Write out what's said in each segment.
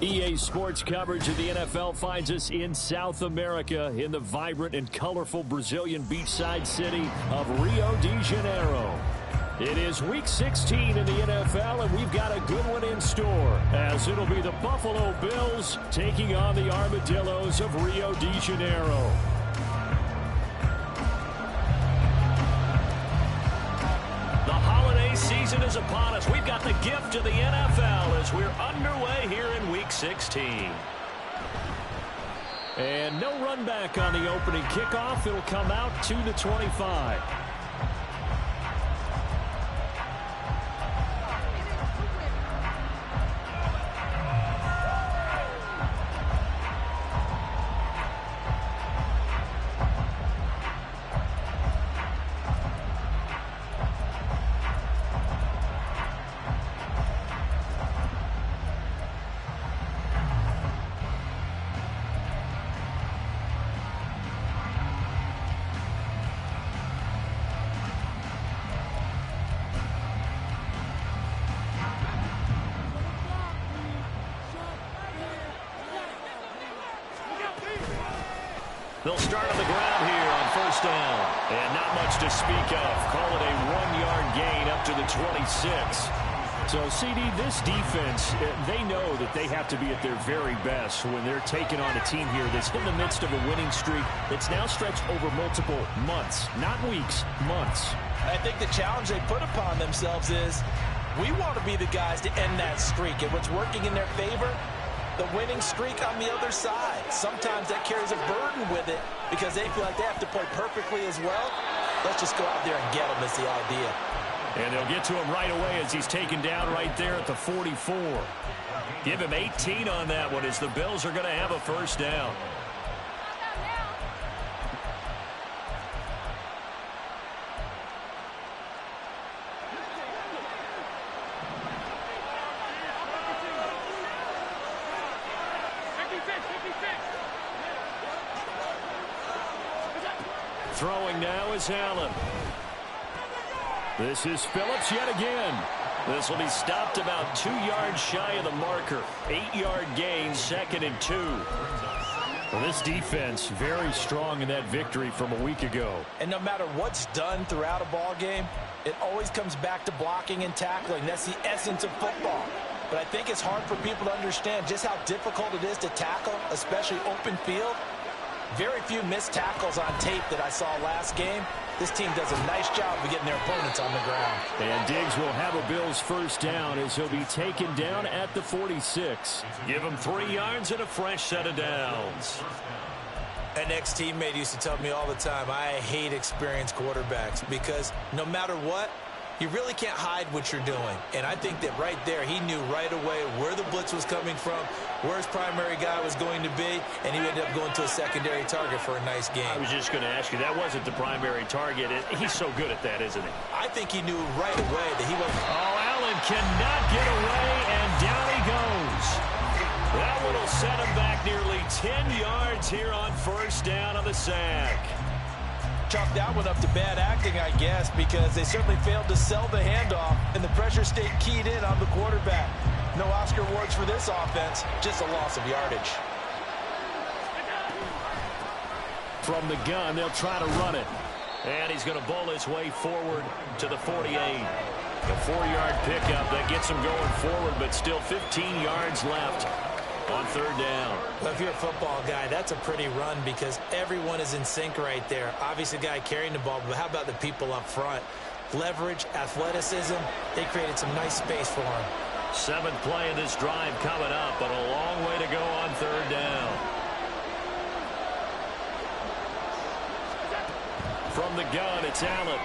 EA Sports coverage of the NFL finds us in South America in the vibrant and colorful Brazilian beachside city of Rio de Janeiro. It is Week 16 in the NFL, and we've got a good one in store, as it'll be the Buffalo Bills taking on the Armadillos of Rio de Janeiro. The holiday season is upon us. We've got the gift of the NFL as we're underway here in Week 16. And no run back on the opening kickoff. It'll come out to the 25. They'll start on the ground here on first down. And not much to speak of. Call it a 1-yard gain up to the 26. So, CD, this defense, they know that they have to be at their very best when they're taking on a team here that's in the midst of a winning streak that's now stretched over multiple months, not weeks, months. I think the challenge they put upon themselves is we want to be the guys to end that streak. And what's working in their favor, the winning streak on the other side. Sometimes that carries a burden with it because they feel like they have to play perfectly as well. Let's just go out there and get them is the idea. And they'll get to him right away as he's taken down right there at the 44. Give him 18 on that one as the Bills are going to have a first down. Throwing now is Allen. This is Phillips yet again. This will be stopped about 2 yards shy of the marker. 8-yard gain, 2nd and 2. Well, this defense very strong in that victory from a week ago. And no matter what's done throughout a ball game, it always comes back to blocking and tackling. That's the essence of football. But I think it's hard for people to understand just how difficult it is to tackle, especially open field. Very few missed tackles on tape that I saw last game. This team does a nice job of getting their opponents on the ground. And Diggs will have a Bills first down as he'll be taken down at the 46. Give him 3 yards and a fresh set of downs. An ex-teammate used to tell me all the time, I hate experienced quarterbacks because no matter what, you really can't hide what you're doing. And I think that right there, he knew right away where the blitz was coming from, where his primary guy was going to be, and he ended up going to a secondary target for a nice game. I was just going to ask you, that wasn't the primary target. He's so good at that, isn't he? I think he knew right away that he was... Oh, Allen cannot get away, and down he goes. That one will set him back nearly 10 yards here on first down on the sack. Chalk that one up to bad acting, I guess, because they certainly failed to sell the handoff, and the pressure stayed keyed in on the quarterback. No Oscar awards for this offense, just a loss of yardage. From the gun, they'll try to run it. And he's going to bowl his way forward to the 48. A 4-yard pickup that gets him going forward, but still 15 yards left on third down. Well, if you're a football guy, that's a pretty run because everyone is in sync right there. Obviously, the guy carrying the ball, but how about the people up front? Leverage, athleticism, they created some nice space for him. 7th play of this drive coming up, but a long way to go on third down. From the gun, it's Allen.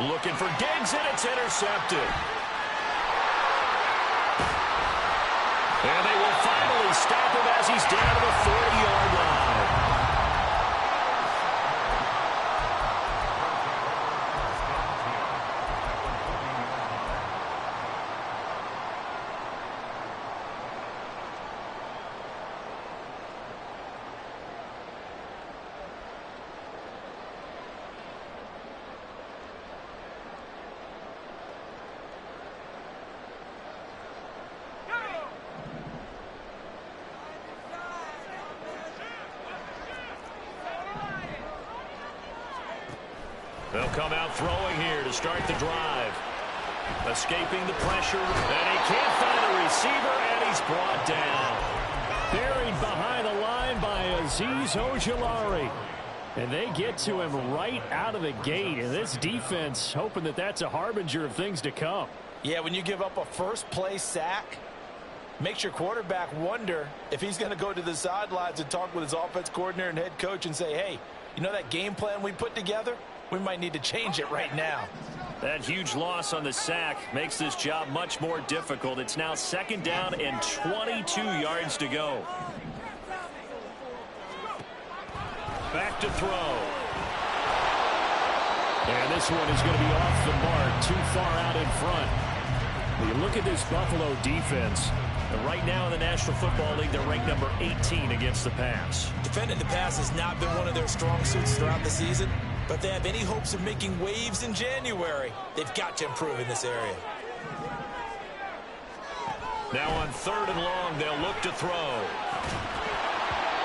Looking for Diggs, and it's intercepted. And they will finally stop him as he's down to the 40-yard line. They'll come out throwing here to start the drive. Escaping the pressure, and he can't find a receiver, and he's brought down. Buried behind the line by Azeez Ojulari. And they get to him right out of the gate. And this defense hoping that that's a harbinger of things to come. Yeah, when you give up a first-play sack, makes your quarterback wonder if he's going to go to the sidelines and talk with his offense coordinator and head coach and say, hey, you know that game plan we put together? We might need to change it right now. That huge loss on the sack makes this job much more difficult. It's now 2nd down and 22 yards to go. Back to throw. And this one is going to be off the mark, too far out in front. When you look at this Buffalo defense, and right now in the National Football League, they're ranked number 18 against the pass. Defending the pass has not been one of their strong suits throughout the season, but if they have any hopes of making waves in January, they've got to improve in this area. Now on 3rd and long, they'll look to throw.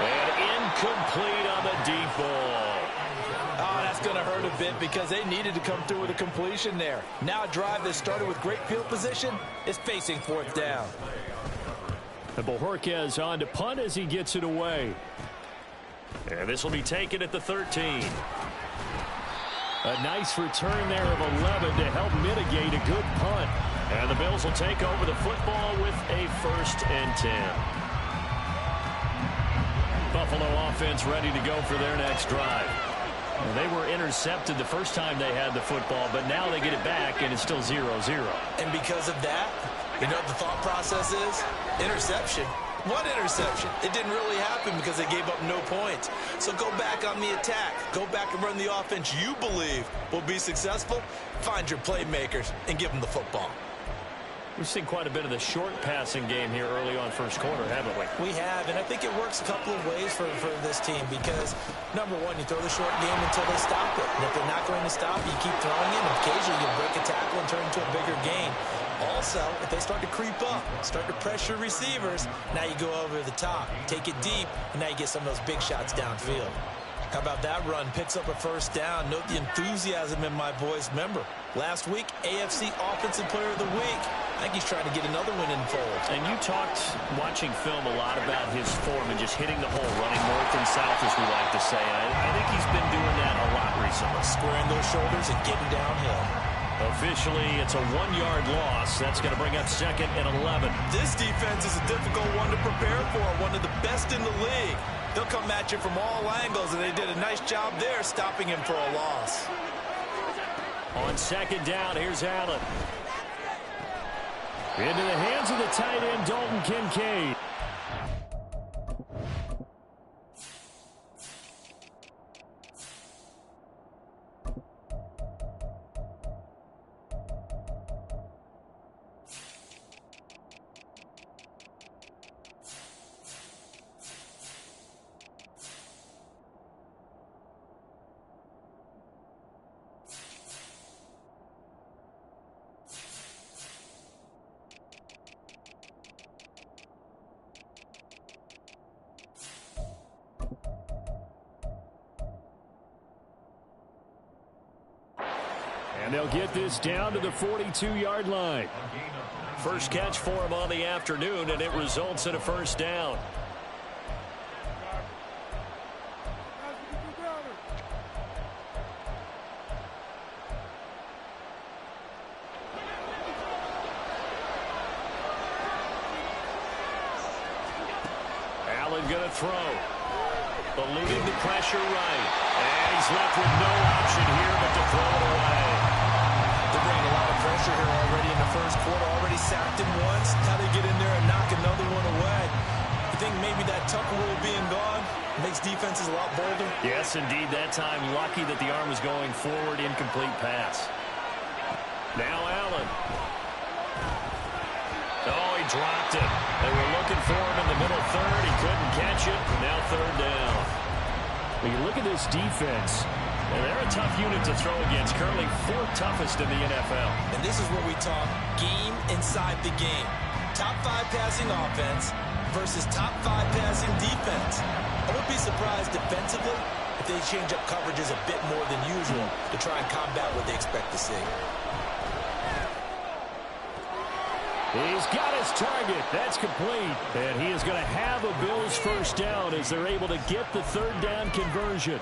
And incomplete on the deep ball. Oh, that's going to hurt a bit because they needed to come through with a completion there. Now a drive that started with great field position is facing 4th down. And Bojorquez on to punt as he gets it away. And this will be taken at the 13. A nice return there of 11 to help mitigate a good punt. And the Bills will take over the football with a 1st and 10. Buffalo offense ready to go for their next drive. And they were intercepted the first time they had the football, but now they get it back, and it's still 0-0. And because of that, you know what the thought process is? Interception. What interception? It didn't really happen because they gave up no points. So go back on the attack. Go back and run the offense you believe will be successful. Find your playmakers and give them the football. We've seen quite a bit of the short passing game here early on first quarter, haven't we? We have, and I think it works a couple of ways for this team because, number one, you throw the short game until they stop it. And if they're not going to stop it, you keep throwing it, and occasionally you break a tackle and turn it into a bigger gain. Also, if they start to creep up, start to pressure receivers, now you go over the top, take it deep, and now you get some of those big shots downfield. How about that run? Picks up a 1st down. Note the enthusiasm in my boys' member. Last week, AFC Offensive Player of the Week. I think he's trying to get another win in the fold. And you talked, watching film, a lot about his form and just hitting the hole, running north and south, as we like to say. I think he's been doing that a lot recently. Squaring those shoulders and getting downhill. Officially, it's a 1-yard loss. That's going to bring up 2nd and 11. This defense is a difficult one to prepare for, one of the best in the league. They'll come at you from all angles, and they did a nice job there stopping him for a loss. On 2nd down, here's Allen. Into the hands of the tight end, Dalton Kincaid. And they'll get this down to the 42-yard line. First catch for him on the afternoon, and it results in a 1st down. Allen going to throw. Eluding the pressure right. And he's left with no option here but to throw it away. They're bringing a lot of pressure here already in the first quarter. Already sacked him once. How they get in there and knock another one away. You think maybe that Tucker rule being gone makes defenses a lot bolder? Yes, indeed. That time, lucky that the arm was going forward. Incomplete pass. Now Allen. Oh, he dropped it. They were looking for him in the middle third. He couldn't catch it. Now 3rd down. When you look at this defense, and they're a tough unit to throw against. Currently 4th toughest in the NFL. And this is where we talk game inside the game. Top 5 passing offense versus top 5 passing defense. I wouldn't be surprised defensively if if they change up coverages a bit more than usual to try and combat what they expect to see. He's got his target. That's complete. And he is going to have a Bills first down as they're able to get the third down conversion.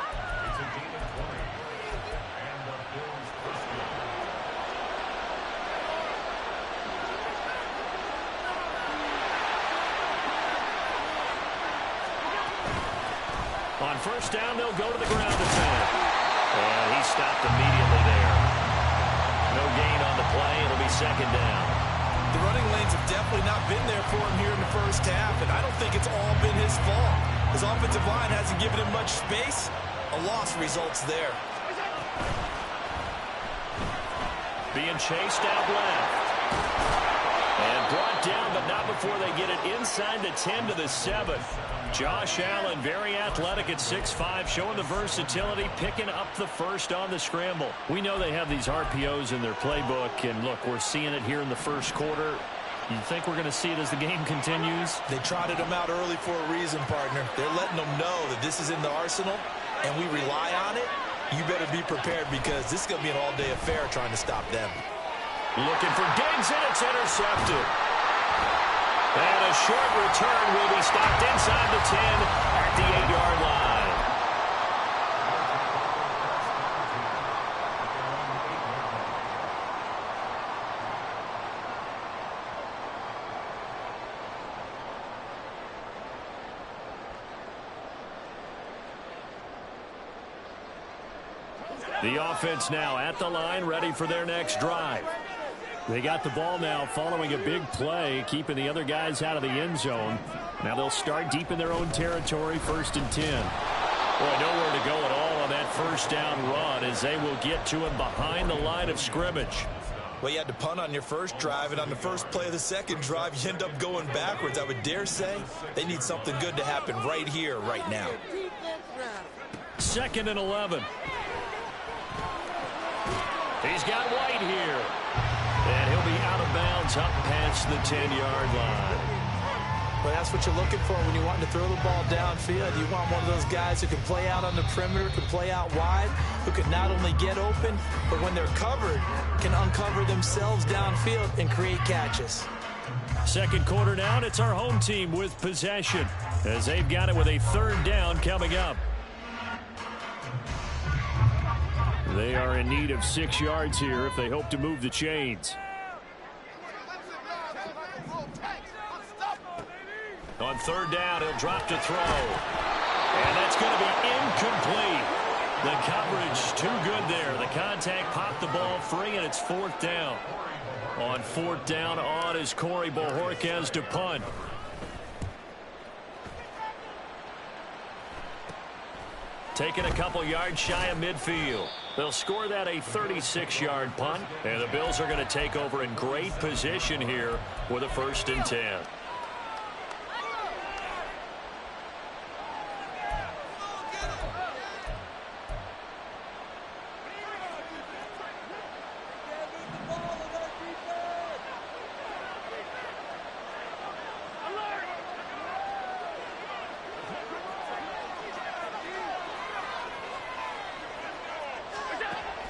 On first down, they'll go to the ground attack. And he stopped immediately there. No gain on the play. It'll be second down. The running lanes have definitely not been there for him here in the first half, and I don't think it's all been his fault. His offensive line hasn't given him much space. A loss results there. Being chased out left. And brought down, but not before they get it inside the 10 to the 7. Josh Allen, very athletic at 6'5", showing the versatility, picking up the first on the scramble. We know they have these RPOs in their playbook, and look, we're seeing it here in the first quarter. You think we're going to see it as the game continues? They trotted them out early for a reason, partner. They're letting them know that this is in the arsenal, and we rely on it. You better be prepared because this is going to be an all-day affair trying to stop them. Looking for Diggs, and it's intercepted. And a short return will be stopped inside the 10 at the 8-yard line. The offense now at the line, ready for their next drive. They got the ball now following a big play, keeping the other guys out of the end zone. Now they'll start deep in their own territory, 1st and 10. Boy, nowhere to go at all on that first down run as they will get to him behind the line of scrimmage. Well, you had to punt on your first drive, and on the first play of the second drive, you end up going backwards. I would dare say they need something good to happen right here, right now. 2nd and 11. He's got White here. And he'll be out of bounds up past the 10-yard line. Well, that's what you're looking for when you want to throw the ball downfield. You want one of those guys who can play out on the perimeter, can play out wide, who can not only get open, but when they're covered, can uncover themselves downfield and create catches. Second quarter now, and it's our home team with possession as they've got it with a third down coming up. They are in need of 6 yards here if they hope to move the chains. On third down, he'll drop to throw. And that's going to be incomplete. The coverage too good there. The contact popped the ball free, and it's 4th down. On 4th down, on is Corey Bojorquez to punt. Taking a couple yards shy of midfield. They'll score that a 36-yard punt, and the Bills are going to take over in great position here with a 1st and 10.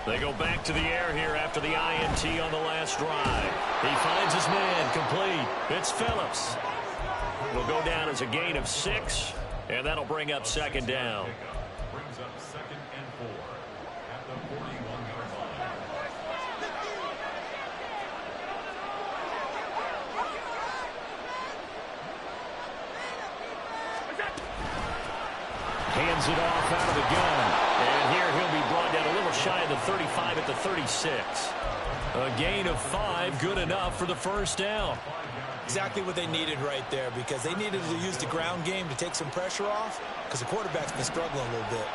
They go back to the air here after the INT on the last drive. He finds his man complete. It's Phillips. It'll go down as a gain of 6, and that'll bring up 2nd down. Brings up 2nd and 4 at the 41-yard line. Hands it off out of the gun. And here he'll be brought down a little shy of the 35 at the 36. A gain of 5, good enough for the 1st down. Exactly what they needed right there, because they needed to use the ground game to take some pressure off, because the quarterback's been struggling a little bit.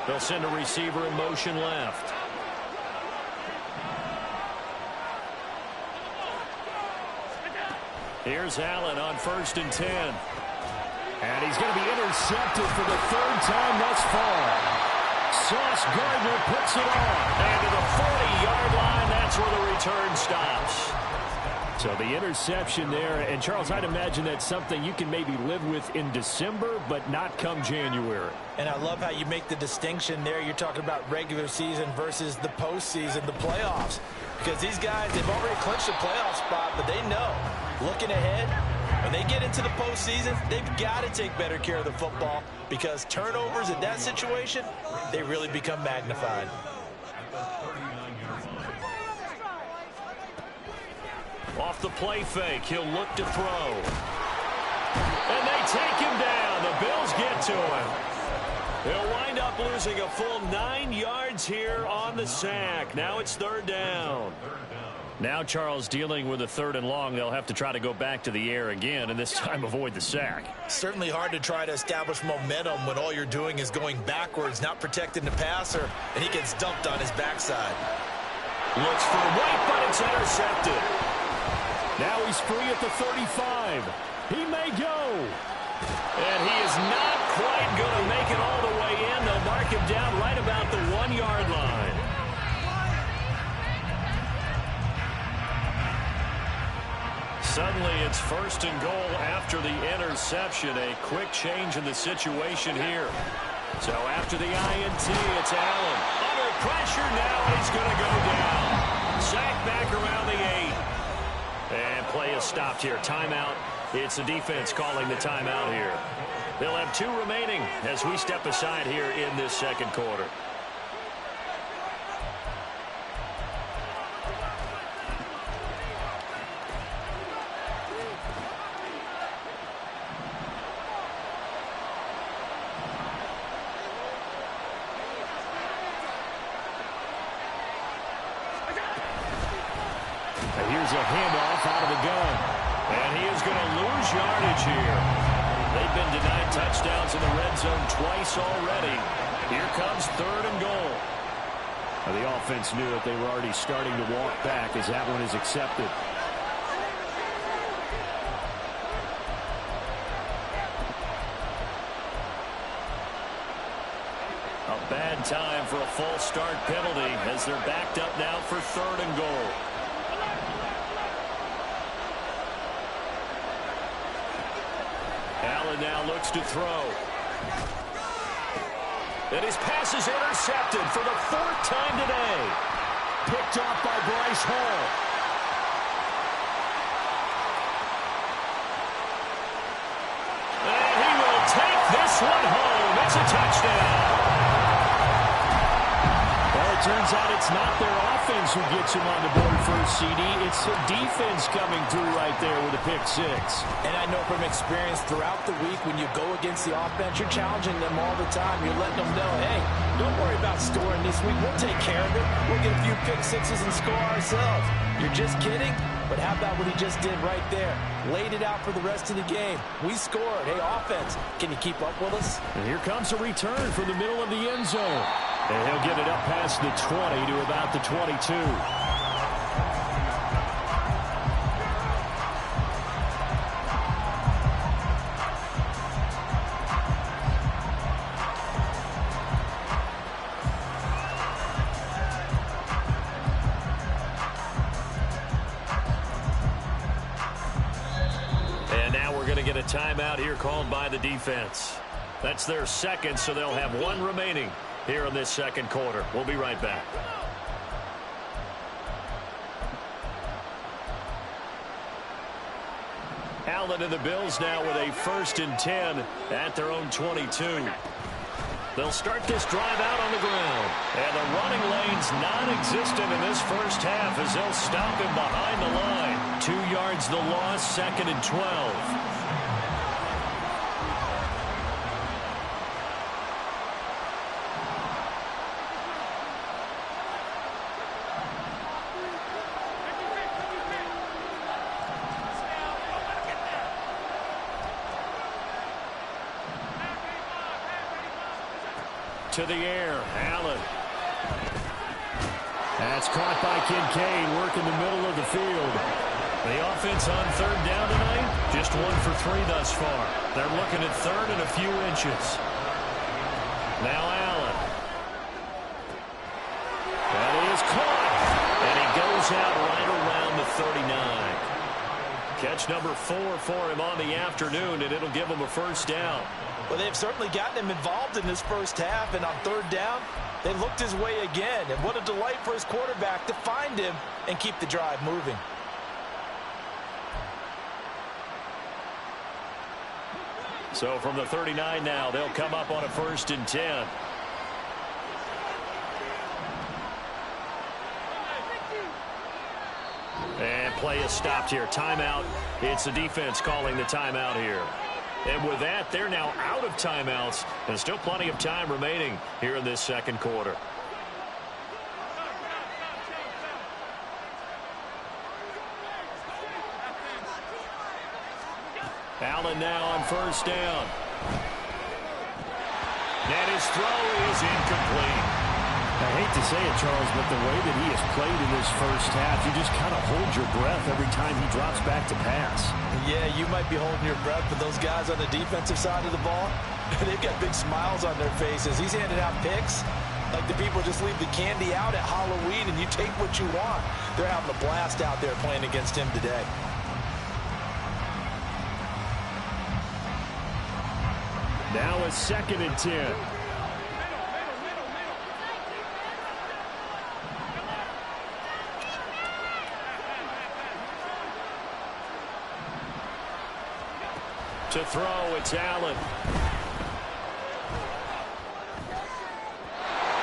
They'll send a receiver in motion left. Here's Allen on 1st and 10. And he's going to be intercepted for the 3rd time thus far. Sauce Gardner puts it on. And to the 40-yard line, that's where the return stops. So the interception there, and Charles, I'd imagine that's something you can maybe live with in December, but not come January. And I love how you make the distinction there. You're talking about regular season versus the postseason, the playoffs. Because these guys, they've already clinched a playoff spot, but they know, looking ahead, when they get into the postseason, they've got to take better care of the football because turnovers in that situation, they really become magnified. Off the play fake, he'll look to throw. And they take him down. The Bills get to him. He'll wind up losing a full 9 yards here on the sack. Now it's third down. Now Charles dealing with a 3rd and long. They'll have to try to go back to the air again and this time avoid the sack. Certainly hard to try to establish momentum when all you're doing is going backwards, not protecting the passer, and he gets dumped on his backside. Looks for White, but it's intercepted. Now he's free at the 35. He may go. And he is not quite going to make it all the way in. They'll mark him down right about the 1-yard line. Suddenly it's 1st and goal after the interception. A quick change in the situation here. So after the INT, it's Allen. Under pressure now, and he's going to go down. Sack back around the 8. And play is stopped here. Timeout. It's the defense calling the timeout here. They'll have 2 remaining as we step aside here in this second quarter. Here's a handoff out of the gun. And he is going to lose yardage here. They've been denied touchdowns in the red zone twice already. Here comes 3rd and goal. The offense knew that they were already starting to walk back as that one is accepted. A bad time for a false start penalty as they're backed up now for 3rd and goal. Allen now looks to throw. And his pass is intercepted for the 4th time today. Picked off by Bryce Hall. And he will take this one home. It's a touchdown. Well, it turns out it's not their offense who gets him on the board first, CD. It's the defense coming through right there with a pick 6. And I know from experience throughout the week when you go against the offense, you're challenging them all the time. You're letting them know, hey, don't worry about scoring this week. We'll take care of it. We'll get a few pick 6s and score ourselves. You're just kidding? But how about what he just did right there? Laid it out for the rest of the game. We scored. Hey, offense, can you keep up with us? And here comes a return from the middle of the end zone. And he'll get it up past the 20 to about the 22. And now we're going to get a timeout here called by the defense. That's their 2nd, so they'll have 1 remaining here in this second quarter. We'll be right back. Allen and the Bills now with a 1st and 10 at their own 22. They'll start this drive out on the ground. And the running lane's non-existent in this first half as they'll stop him behind the line. 2 yards the loss, 2nd and 12. To the air, Allen. That's caught by Kincaid, working the middle of the field. The offense on 3rd down tonight, just 1 for 3 thus far. They're looking at 3rd and a few inches. Now Allen. That is caught. And he goes out right around the 39. Catch number 4 for him on the afternoon, and it'll give him a first down. Well, they've certainly gotten him involved in this first half, and on third down, they looked his way again. And what a delight for his quarterback to find him and keep the drive moving. So from the 39 now, they'll come up on a 1st and 10. And play is stopped here. Timeout. It's the defense calling the timeout here. And with that, they're now out of timeouts. And still plenty of time remaining here in this second quarter. Allen now on 1st down. And his throw is incomplete. I hate to say it, Charles, but the way that he has played in this first half, you just kind of hold your breath every time he drops back to pass. Yeah, you might be holding your breath, but those guys on the defensive side of the ball, they've got big smiles on their faces. He's handing out picks like the people just leave the candy out at Halloween and you take what you want. They're having a blast out there playing against him today. Now a 2nd and 10. To throw, it's Allen.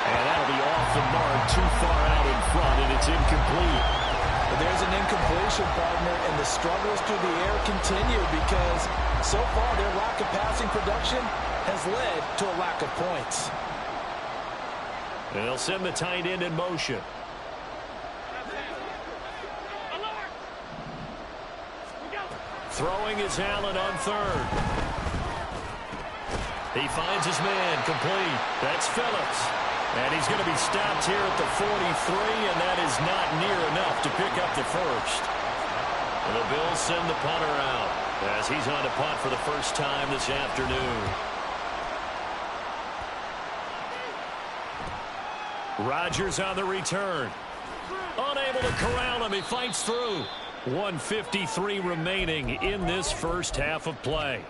And that'll be off the mark, too far out in front, and it's incomplete. But there's an incompletion, partner, and the struggles through the air continue because so far their lack of passing production has led to a lack of points. And they'll send the tight end in motion. Throwing is Allen on 3rd. He finds his man, complete. That's Phillips. And he's going to be stopped here at the 43, and that is not near enough to pick up the first. And the Bills send the punter out as he's on to punt for the first time this afternoon. Rodgers on the return. Unable to corral him. He fights through. 1:53 remaining in this first half of play.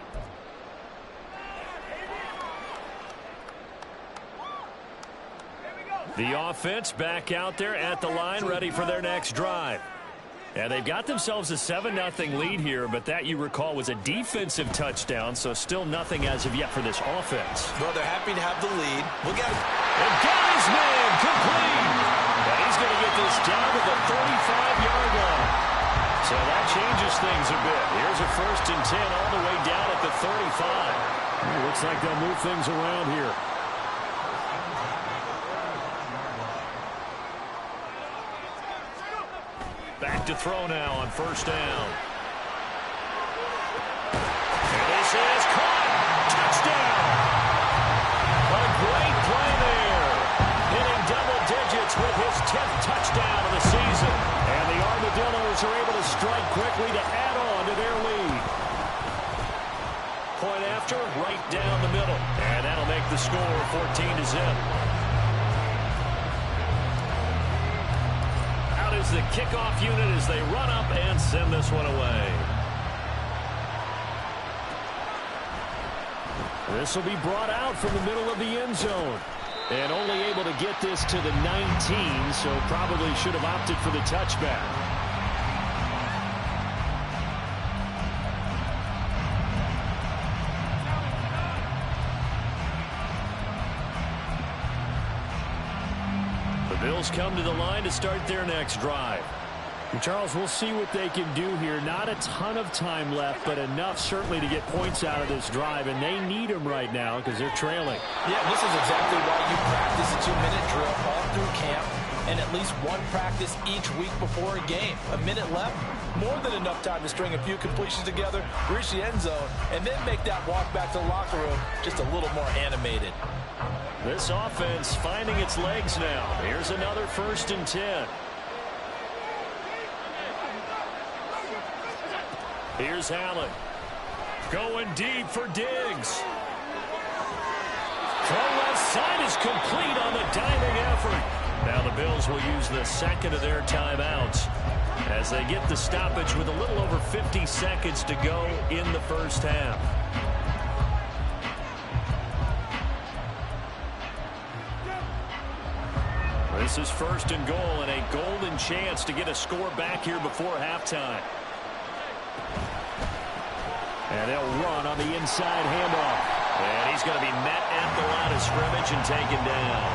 The offense back out there at the line, ready for their next drive. And they've got themselves a 7-0 lead here, but that, you recall, was a defensive touchdown, so still nothing as of yet for this offense. Well, they're happy to have the lead. Look at him. And got his man complete. And he's going to get this down to the 35-yard line. So that changes things a bit. Here's a 1st and 10 all the way down at the 35. It looks like they'll move things around here. Back to throw now on 1st down. And this is caught. Touchdown. A great play there. Hitting double digits with his 10th touchdown of the season. And the Armadillos are able to strike quickly to add on to their lead. Point after, right down the middle. And that'll make the score 14-0. Is the kickoff unit as they run up and send this one away. This will be brought out from the middle of the end zone. And only able to get this to the 19, so probably should have opted for the touchback. Bills come to the line to start their next drive. And Charles, we'll see what they can do here. Not a ton of time left, but enough certainly to get points out of this drive, and they need them right now because they're trailing. Yeah, this is exactly why you practice a 2-minute drill all through camp and at least one practice each week before a game. A minute left, more than enough time to string a few completions together, reach the end zone, and then make that walk back to the locker room just a little more animated. This offense finding its legs now. Here's another 1st and 10. Here's Allen. Going deep for Diggs. Throw left side is complete on the diving effort. Now the Bills will use the 2nd of their timeouts as they get the stoppage with a little over 50 seconds to go in the first half. This is first and goal, and a golden chance to get a score back here before halftime. And they'll run on the inside handoff. And he's going to be met at the line of scrimmage and taken down.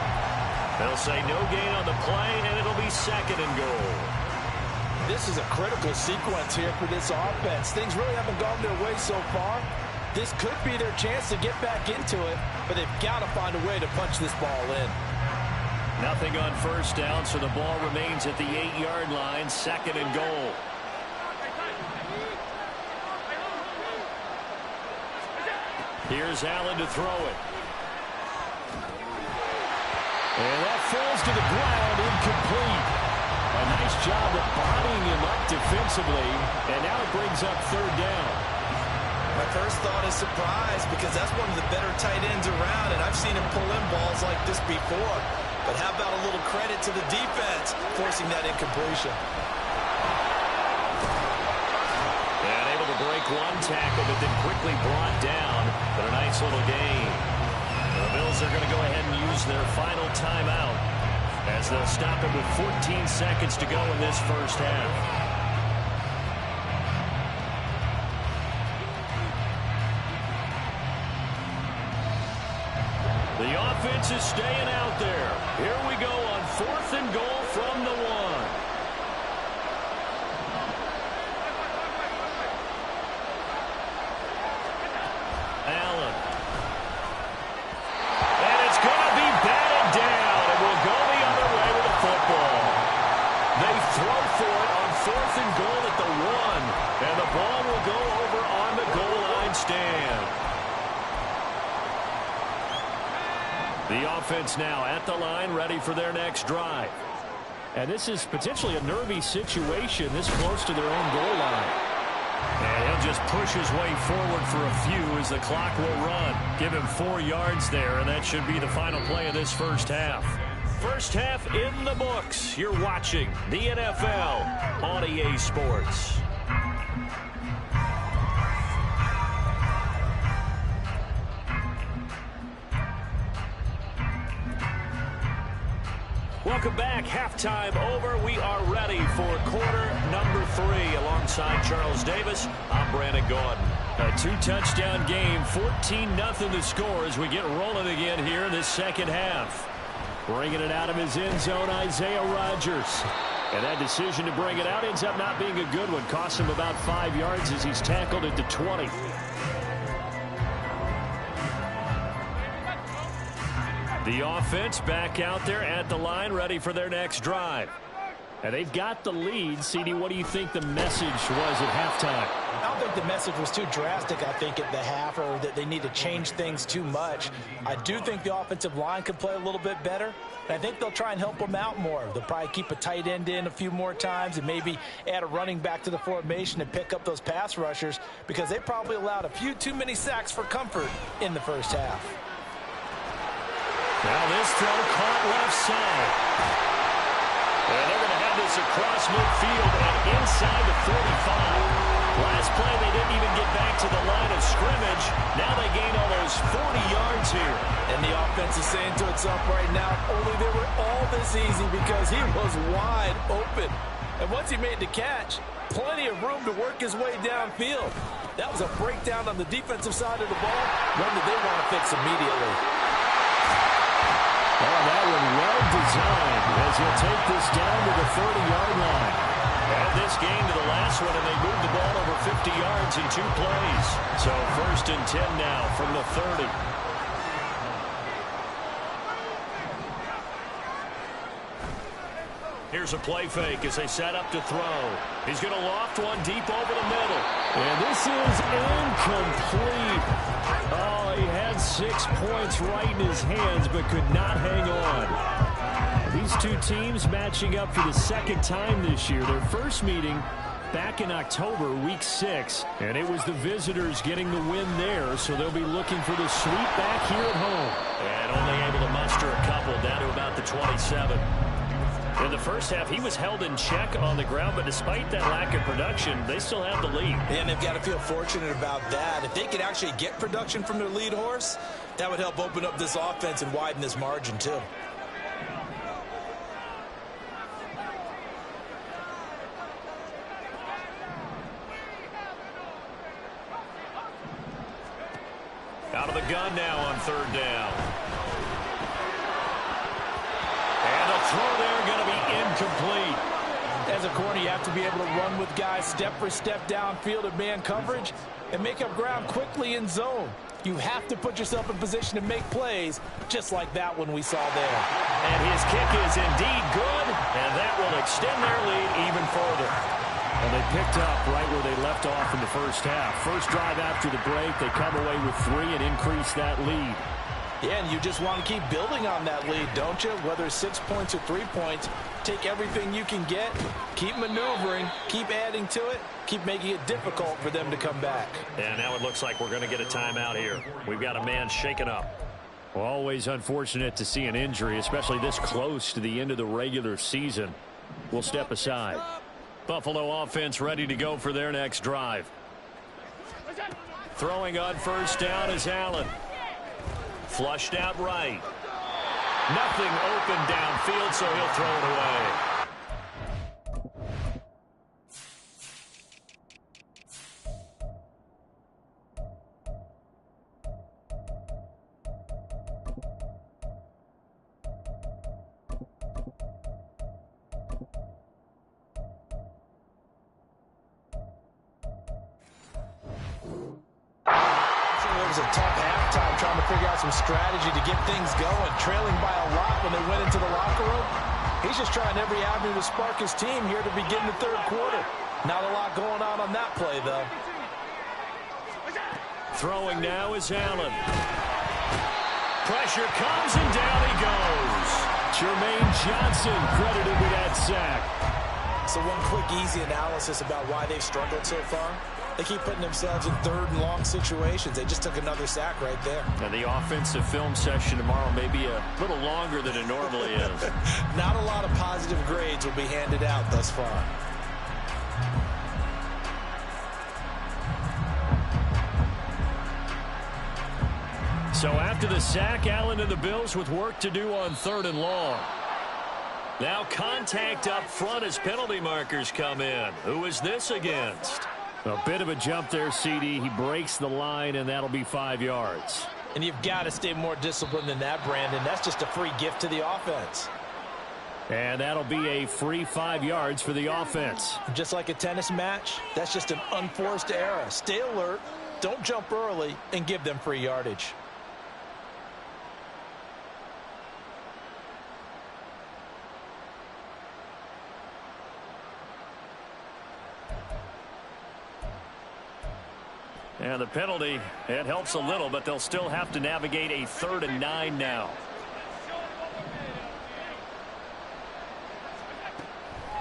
They'll say no gain on the play, and it'll be second and goal. This is a critical sequence here for this offense. Things really haven't gone their way so far. This could be their chance to get back into it, but they've got to find a way to punch this ball in. Nothing on first down, so the ball remains at the 8-yard line, second and goal. Here's Allen to throw it. And that falls to the ground, incomplete. A nice job of bodying him up defensively, and now it brings up third down. My first thought is surprise, because that's one of the better tight ends around, and I've seen him pull in balls like this before. But how about a little credit to the defense forcing that incompletion? And able to break one tackle, but then quickly brought down. But a nice little gain. The Bills are going to go ahead and use their final timeout as they'll stop it with 14 seconds to go in this first half. The offense is staying out there. Here we go on fourth and goal from the 1. Allen. And it's going to be batted down, and we'll go the other way with the football. They throw for it on fourth and goal at the 1, and the ball will go over on the goal line stand. The offense now at the line, ready for their next drive. And this is potentially a nervy situation this close to their own goal line. And he'll just push his way forward for a few as the clock will run. Give him 4 yards there, and that should be the final play of this first half. First half in the books. You're watching the NFL on EA Sports. Welcome back. Halftime over. We are ready for quarter number 3. Alongside Charles Davis, I'm Brandon Gaudin. A 2-touchdown game, 14-0 the score as we get rolling again here in this second half. Bringing it out of his end zone, Isaiah Rodgers. And that decision to bring it out ends up not being a good one. Costs him about 5 yards as he's tackled at the 20. The offense back out there at the line, ready for their next drive. And they've got the lead. CD, what do you think the message was at halftime? I don't think the message was too drastic, I think, at the half, or that they need to change things too much. I do think the offensive line could play a little bit better. And I think they'll try and help them out more. They'll probably keep a tight end in a few more times and maybe add a running back to the formation and pick up those pass rushers, because they probably allowed a few too many sacks for comfort in the first half. Now this throw caught left side. And they're going to have this across midfield and inside the 45. Last play, they didn't even get back to the line of scrimmage. Now they gain almost 40 yards here. And the offense is saying to itself right now, only they were all this easy because he was wide open. And once he made the catch, plenty of room to work his way downfield. That was a breakdown on the defensive side of the ball, one that they want to fix immediately. Oh, that one well designed as he'll take this down to the 30-yard line. And this game to the last one, and they moved the ball over 50 yards in 2 plays. So first and 10 now from the 30. Here's a play fake as they set up to throw. He's going to loft one deep over the middle. And this is incomplete. Oh, he had 6 points right in his hands but could not hang on. These two teams matching up for the second time this year. Their first meeting back in October, week 6. And it was the visitors getting the win there, so they'll be looking for the sweep back here at home. And only able to muster a couple down to about the 27. In the first half, he was held in check on the ground, but despite that lack of production, they still have the lead. And they've got to feel fortunate about that. If they could actually get production from their lead horse, that would help open up this offense and widen this margin too. Out of the gun now on third down. And a throw there going to be incomplete. As a corner, you have to be able to run with guys step for step downfield at man coverage and make up ground quickly in zone. You have to put yourself in position to make plays, just like that one we saw there. And his kick is indeed good, and that will extend their lead even further. And they picked up right where they left off in the first half. First drive after the break, they come away with 3 and increase that lead. Yeah, and you just want to keep building on that lead, don't you? Whether it's 6 points or 3 points, take everything you can get, keep maneuvering, keep adding to it, keep making it difficult for them to come back. And now it looks like we're going to get a timeout here. We've got a man shaken up. Well, always unfortunate to see an injury, especially this close to the end of the regular season. We'll step aside. Buffalo offense ready to go for their next drive. Throwing on first down is Allen. Flushed out right. Nothing open downfield, so he'll throw it away. A tough halftime trying to figure out some strategy to get things going, trailing by a lot when they went into the locker room. He's just trying every avenue to spark his team here to begin the third quarter. Not a lot going on that play, though. Throwing now is Allen. Pressure comes and down he goes. Jermaine Johnson credited with that sack. So one quick, easy analysis about why they've struggled so far. They keep putting themselves in third and long situations. They just took another sack right there. And the offensive film session tomorrow may be a little longer than it normally is. Not a lot of positive grades will be handed out thus far. So after the sack, Allen and the Bills with work to do on third and long. Now contact up front as penalty markers come in. Who is this against? A bit of a jump there, CD. He breaks the line, and that'll be 5 yards. And you've got to stay more disciplined than that, Brandon. That's just a free gift to the offense. And that'll be a free 5 yards for the offense. Just like a tennis match, that's just an unforced error. Stay alert, don't jump early, and give them free yardage. And the penalty, it helps a little, but they'll still have to navigate a 3rd and 9 now.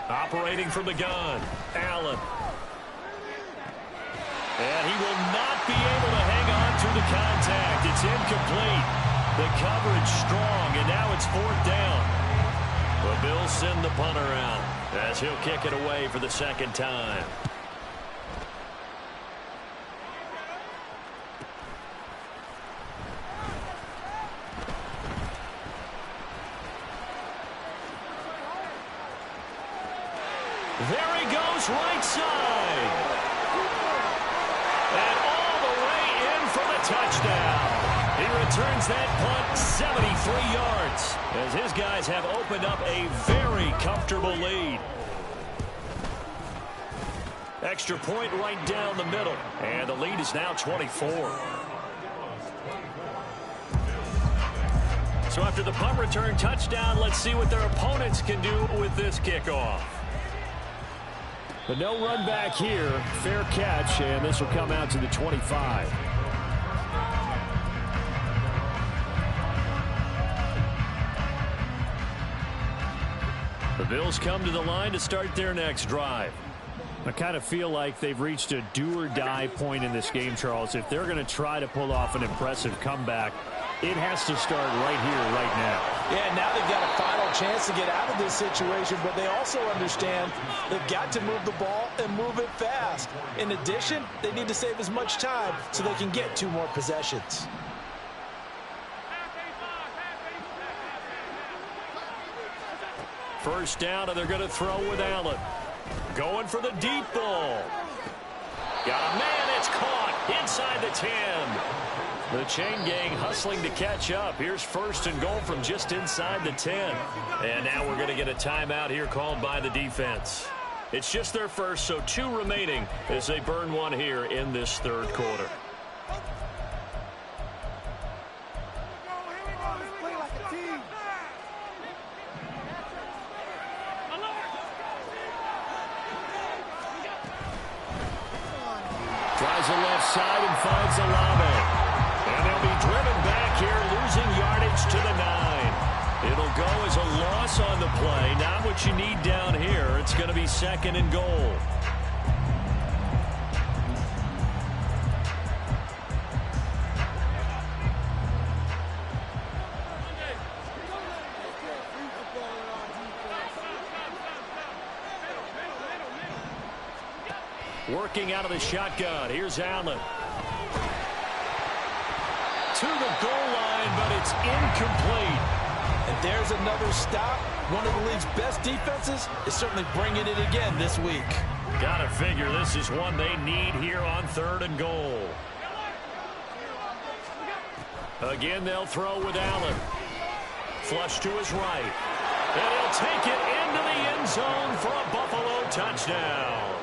Operating from the gun, Allen. And he will not be able to hang on to the contact. It's incomplete. The coverage strong, and now it's 4th down. The Bills send the punter out as he'll kick it away for the 2nd time. There he goes, right side. And all the way in for the touchdown. He returns that punt 73 yards as his guys have opened up a very comfortable lead. Extra point right down the middle. And the lead is now 24. So after the punt return touchdown, let's see what their opponents can do with this kickoff. But no run back here. Fair catch, and this will come out to the 25. The Bills come to the line to start their next drive. I kind of feel like they've reached a do-or-die point in this game, Charles. If they're going to try to pull off an impressive comeback, it has to start right here, right now. Yeah, now they've got a final chance to get out of this situation, but they also understand they've got to move the ball and move it fast. In addition, they need to save as much time so they can get 2 more possessions. First down, and they're going to throw with Allen. Going for the deep ball. Got a man, it's caught inside the 10. The chain gang hustling to catch up. Here's first and goal from just inside the 10. And now we're going to get a timeout here called by the defense. It's just their first, so 2 remaining as they burn 1 here in this third quarter. Tries the left side and finds Olave. And they'll be driven back here, losing yardage to the 9. It'll go as a loss on the play. Not what you need down here. It's going to be second and goal. Working out of the shotgun. Here's Allen. To the goal line, but it's incomplete. And there's another stop. One of the league's best defenses is certainly bringing it again this week. Gotta figure this is one they need here on third and goal. Again, they'll throw with Allen. Flush to his right. And he'll take it into the end zone for a Buffalo touchdown.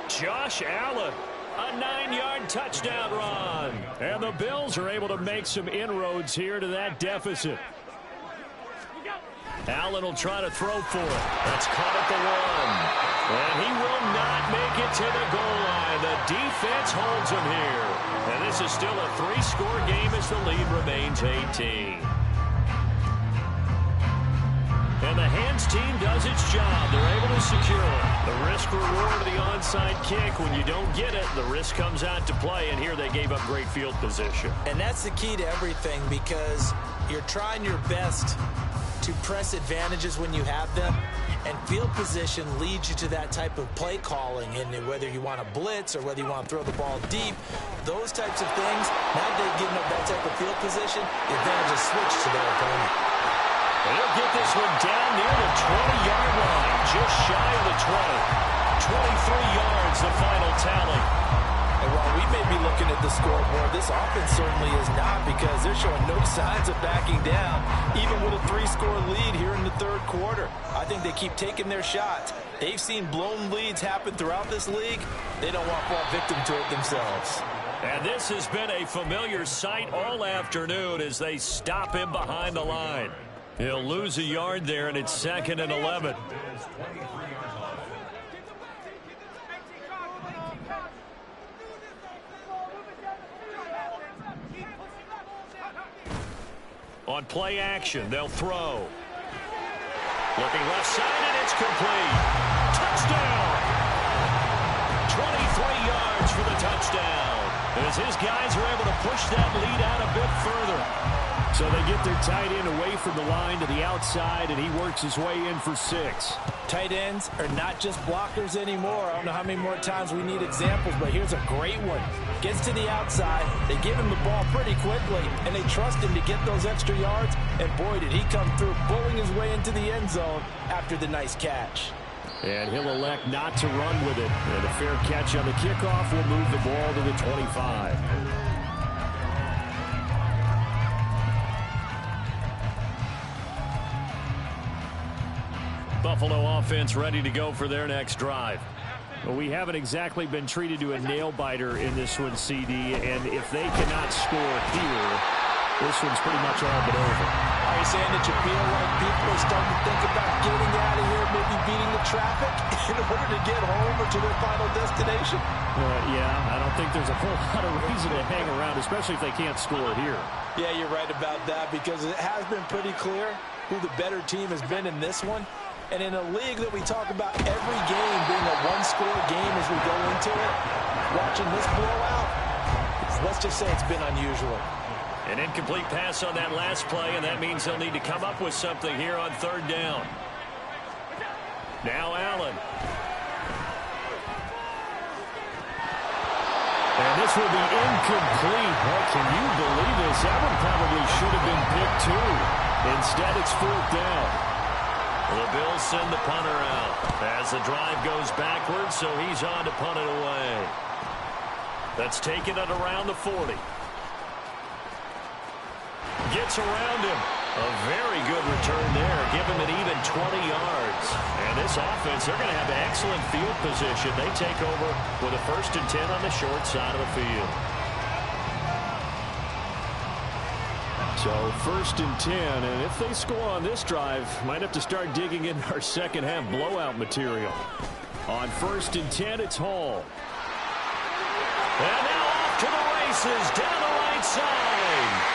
Josh Allen, a 9-yard touchdown run. And the Bills are able to make some inroads here to that deficit. Allen will try to throw for it. That's caught at the 1. And he will not make it to the goal line. The defense holds him here. And this is still a 3-score game as the lead remains 18. And the hands team does its job. They're able to secure it. The risk-reward of the onside kick. When you don't get it, the risk comes out to play. And here they gave up great field position. And that's the key to everything, because you're trying your best to press advantages when you have them. And field position leads you to that type of play calling. And whether you want to blitz or whether you want to throw the ball deep, those types of things, now that they've given up that type of field position, the advantage is switched to their opponent. They'll get this one down near the 20-yard line, just shy of the 20. 23 yards, the final tally. And while we may be looking at the scoreboard, this offense certainly is not, because they're showing no signs of backing down, even with a 3-score lead here in the third quarter. I think they keep taking their shots. They've seen blown leads happen throughout this league. They don't want to fall victim to it themselves. And this has been a familiar sight all afternoon as they stop him behind the line. He'll lose a yard there, and it's second and 11. On play action, they'll throw. Looking left side, and it's complete. Touchdown! 23 yards for the touchdown. As his guys are able to push that lead out a bit further. So they get their tight end away from the line to the outside, and he works his way in for 6. Tight ends are not just blockers anymore. I don't know how many more times we need examples, but here's a great one. Gets to the outside, they give him the ball pretty quickly, and they trust him to get those extra yards, and boy, did he come through, pulling his way into the end zone after the nice catch. And he'll elect not to run with it. And a fair catch on the kickoff will move the ball to the 25. Buffalo offense ready to go for their next drive. Well, we haven't exactly been treated to a nail-biter in this one, CD, and if they cannot score here, this one's pretty much all but over. Are you saying that you feel like people are starting to think about getting out of here, maybe beating the traffic in order to get home or to their final destination? Yeah, I don't think there's a whole lot of reason to hang around, especially if they can't score here. Yeah, you're right about that, because it has been pretty clear who the better team has been in this one. And in a league that we talk about every game being a one-score game as we go into it, watching this blowout, let's just say it's been unusual. An incomplete pass on that last play, and that means they'll need to come up with something here on third down. Now Allen. And this will be incomplete. Oh, can you believe this? That one probably should have been picked too. Instead, it's fourth down. The Bills send the punter out as the drive goes backwards, so he's on to punt it away. That's taken at around the 40. Gets around him. A very good return there. Give him an even 20 yards. And this offense, they're going to have excellent field position. They take over with a 1st and 10 on the short side of the field. So 1st and 10, and if they score on this drive, might have to start digging in our second half blowout material. On 1st and 10, it's Hall. And now off to the races, down the right side.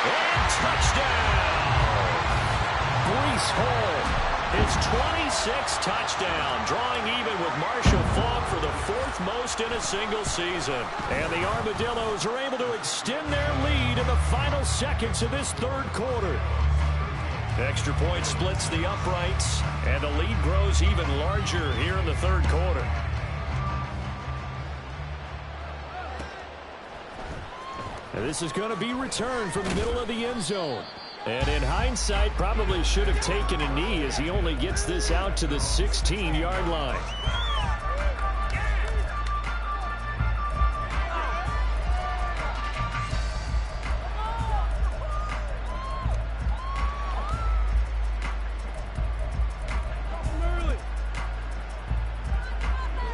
And touchdown! Breece Hall. His 26th touchdown, drawing even with Marshall Faulk for the 4th most in a single season. And the Armadillos are able to extend their lead in the final seconds of this 3rd quarter. Extra point splits the uprights, and the lead grows even larger here in the 3rd quarter. And this is going to be returned from the middle of the end zone. And in hindsight, probably should have taken a knee as he only gets this out to the 16-yard line.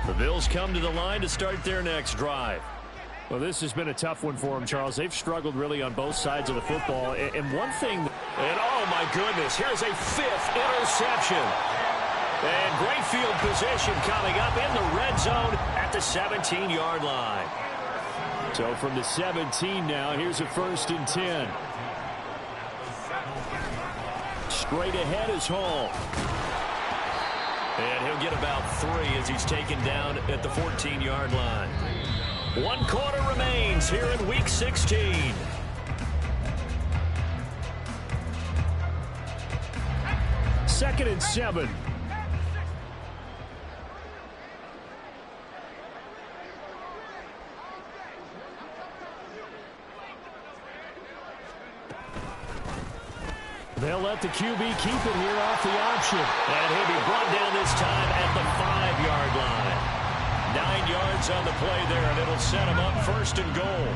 The Bills come to the line to start their next drive. Well, this has been a tough one for them, Charles. They've struggled really on both sides of the football. And one thing, and oh my goodness, here's a 5th interception. And great field position coming up in the red zone at the 17-yard line. So from the 17 now, here's a 1st and 10. Straight ahead is Hall. And he'll get about 3 as he's taken down at the 14-yard line. 1 quarter remains here in Week 16. Second and 7. They'll let the QB keep it here off the option. And he'll be brought down this time at the 5-yard line. 9 yards on the play there, and it'll set him up 1st and goal.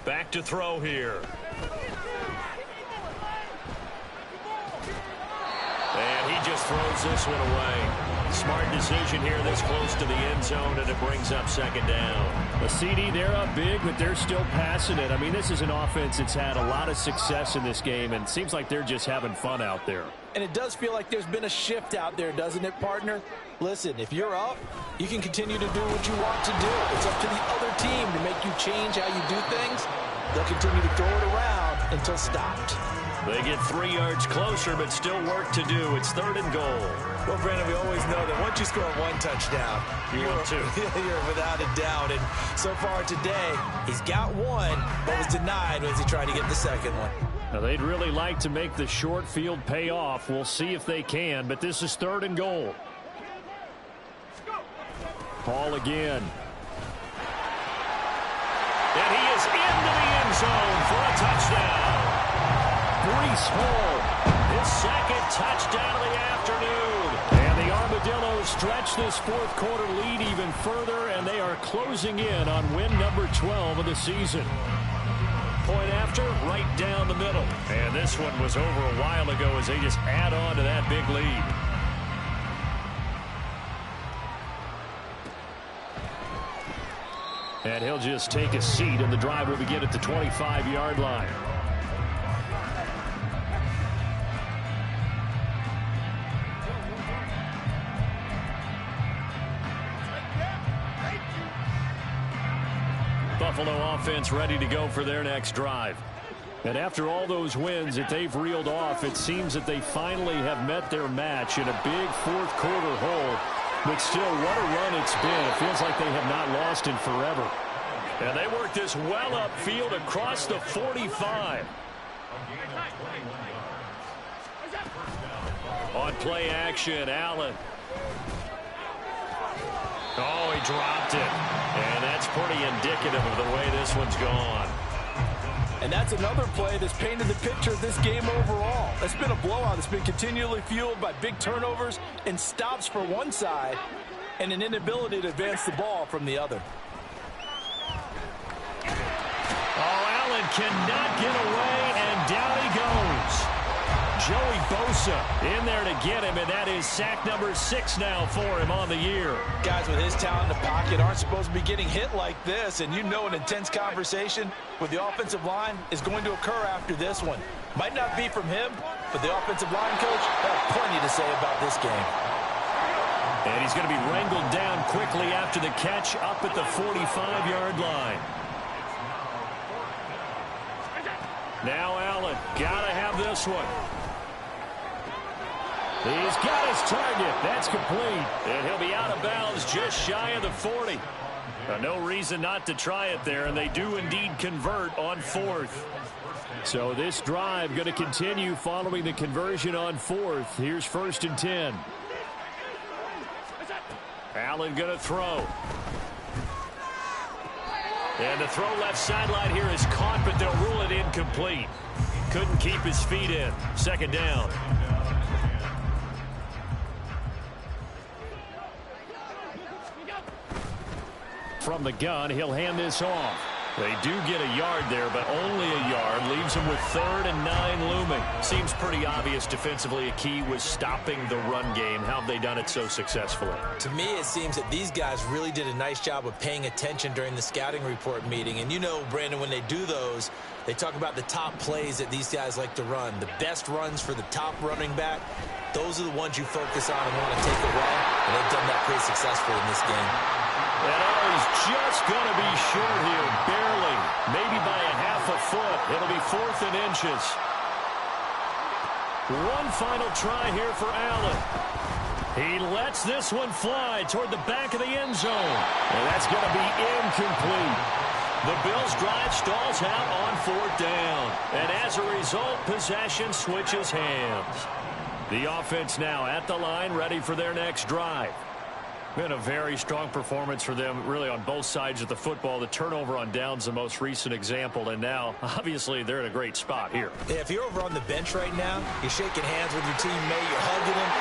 Back to throw here. And he just throws this one away. Smart decision here this close to the end zone, and it brings up 2nd down. A CD, they're up big, but they're still passing it. I mean, this is an offense that's had a lot of success in this game, and it seems like they're just having fun out there. And it does feel like there's been a shift out there, doesn't it, partner? Listen, if you're up, you can continue to do what you want to do. It's up to the other team to make you change how you do things. They'll continue to throw it around until stopped. They get 3 yards closer, but still work to do. It's 3rd and goal. Well, Brandon, we always know that once you score 1 touchdown, you're without a doubt. And so far today, he's got 1, but was denied as he tried to get the 2nd one. Now, they'd really like to make the short field pay off. We'll see if they can, but this is 3rd and goal. Hall again. And he is into the end zone for a touchdown. Breece Hall, his 2nd touchdown of the afternoon. And the Armadillos stretch this 4th quarter lead even further, and they are closing in on win number 12 of the season. Point after, right down the middle. And this one was over a while ago as they just add on to that big lead. And he'll just take a seat, and the drive will begin at the 25-yard line. Buffalo offense ready to go for their next drive. And after all those wins that they've reeled off, it seems that they finally have met their match in a big 4th quarter hole. But still, what a run it's been. It feels like they have not lost in forever. And they work this well upfield across the 45. On play action, Allen. Oh, he dropped it. And that's pretty indicative of the way this one's gone. And that's another play that's painted the picture of this game overall. It's been a blowout. It's been continually fueled by big turnovers and stops for one side and an inability to advance the ball from the other. Oh, Allen cannot get away, and down he goes. Joey Bosa in there to get him, and that is sack number 6 now for him on the year. Guys with his talent in the pocket aren't supposed to be getting hit like this, and you know an intense conversation with the offensive line is going to occur after this one. Might not be from him, but the offensive line coach has plenty to say about this game. And he's going to be wrangled down quickly after the catch up at the 45-yard line. Now Allen, gotta have this one. He's got his target. That's complete. And he'll be out of bounds just shy of the 40. No reason not to try it there, and they do indeed convert on 4th. So this drive going to continue following the conversion on 4th. Here's 1st and 10. Allen going to throw. And the throw left sideline here is caught, but they'll rule it incomplete. Couldn't keep his feet in. 2nd down. From the gun, he'll hand this off. They do get a yard there, but only a yard. Leaves him with 3rd and 9 looming. Seems pretty obvious defensively a key was stopping the run game. How have they done it so successfully? To me, it seems that these guys really did a nice job of paying attention during the scouting report meeting. And you know, Brandon, when they do those, they talk about the top plays that these guys like to run. The best runs for the top running back, those are the ones you focus on and want to take away. And they've done that pretty successfully in this game. And he's just going to be short here, barely, maybe by a half a foot. It'll be 4th and inches. One final try here for Allen. He lets this one fly toward the back of the end zone. And that's going to be incomplete. The Bills' drive stalls out on 4th down. And as a result, possession switches hands. The offense now at the line, ready for their next drive. Been a very strong performance for them, really, on both sides of the football. The turnover on downs, the most recent example, and now, obviously, they're in a great spot here. Yeah, if you're over on the bench right now, you're shaking hands with your teammate, you're hugging him.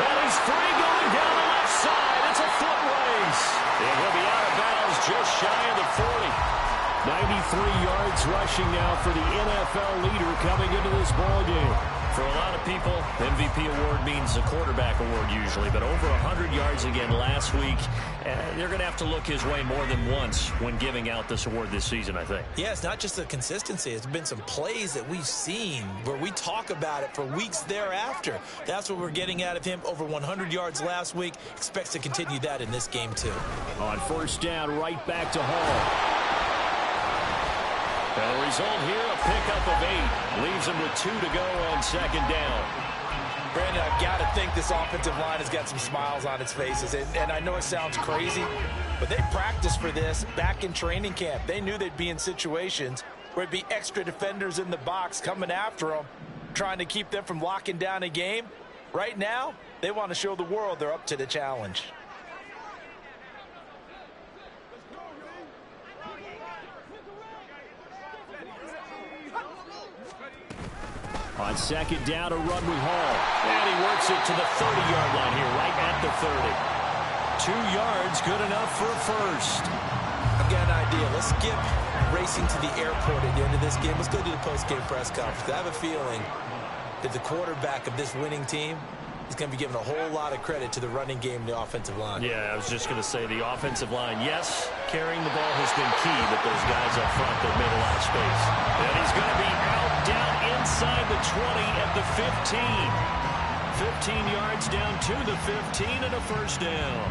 And he's free going down the left side. It's a foot race. And he'll be out of bounds just shy of the 40. 93 yards rushing now for the NFL leader coming into this ball game. For a lot of people, MVP award means a quarterback award usually, but over 100 yards again last week. They're going to have to look his way more than once when giving out this award this season, I think. Yeah, it's not just the consistency. It's been some plays that we've seen where we talk about it for weeks thereafter. That's what we're getting out of him. Over 100 yards last week. Expects to continue that in this game, too. On 1st down, right back to Hall. And the result here, a pickup of 8. Leaves him with 2 to go on 2nd down. Brandon, I've got to think this offensive line has got some smiles on its faces. And I know it sounds crazy, but they practiced for this back in training camp. They knew they'd be in situations where it'd be extra defenders in the box coming after them, trying to keep them from locking down a game. Right now, they want to show the world they're up to the challenge. On 2nd down, a run with Hall. And he works it to the 30-yard line here, right at the 30. 2 yards, good enough for a first. I've got an idea. Let's skip racing to the airport at the end of this game. Let's go to the post-game press conference. I have a feeling that the quarterback of this winning team is going to be given a whole lot of credit to the running game and the offensive line. Yeah, I was just going to say the offensive line, yes, carrying the ball has been key, but those guys up front that made a lot of space. And he's going to be out down inside the 20 at the 15. 15 yards down to the 15 and a first down.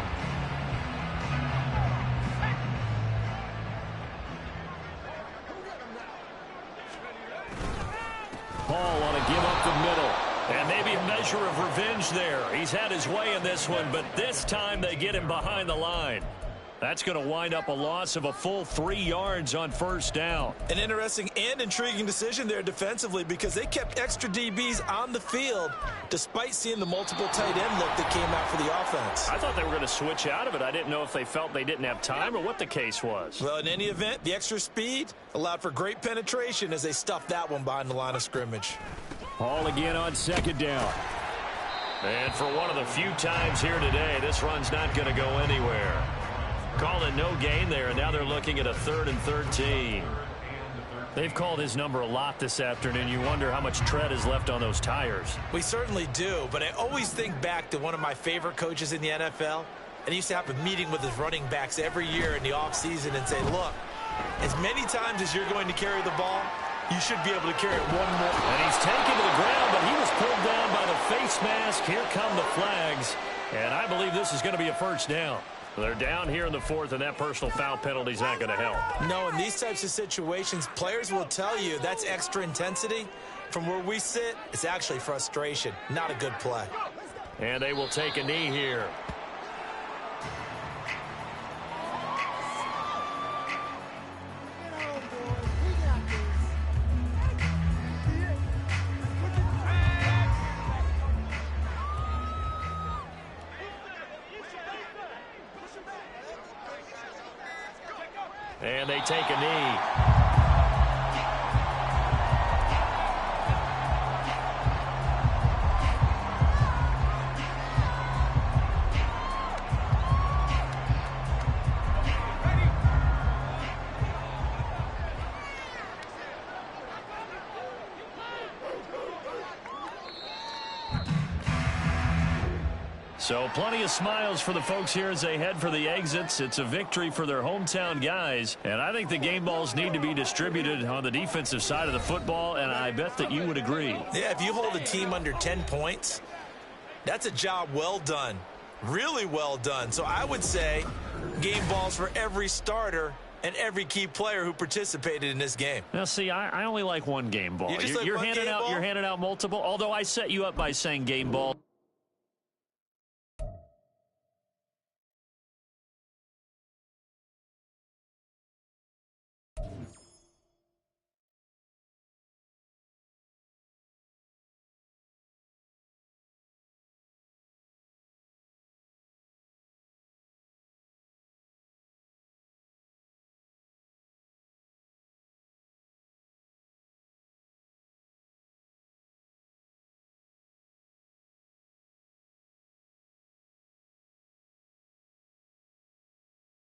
Ball on a give up the middle. And maybe a measure of revenge there. He's had his way in this one, but this time they get him behind the line. That's going to wind up a loss of a full 3 yards on first down. An interesting and intriguing decision there defensively because they kept extra DBs on the field despite seeing the multiple tight end look that came out for the offense. I thought they were going to switch out of it. I didn't know if they felt they didn't have time or what the case was. Well, in any event, the extra speed allowed for great penetration as they stuffed that one behind the line of scrimmage. Ball again on second down. And for one of the few times here today, this run's not going to go anywhere. Call it no gain there, and now they're looking at a 3rd and 13. They've called his number a lot this afternoon. You wonder how much tread is left on those tires. We certainly do, but I always think back to one of my favorite coaches in the NFL, and he used to have a meeting with his running backs every year in the offseason and say, look, as many times as you're going to carry the ball, you should be able to carry it one more. And he's taken to the ground, but he was pulled down by the face mask. Here come the flags, and I believe this is going to be a first down. They're down here in the 4th, and that personal foul penalty is not going to help. No, in these types of situations, players will tell you that's extra intensity. From where we sit, it's actually frustration, not a good play. And they will take a knee here. And they take a knee. So plenty of smiles for the folks here as they head for the exits. It's a victory for their hometown guys. And I think the game balls need to be distributed on the defensive side of the football, and I bet that you would agree. Yeah, if you hold a team under 10 points, that's a job well done. Really well done. So I would say game balls for every starter and every key player who participated in this game. Now, see, I only like one game ball. You're handing out multiple, although I set you up by saying game ball.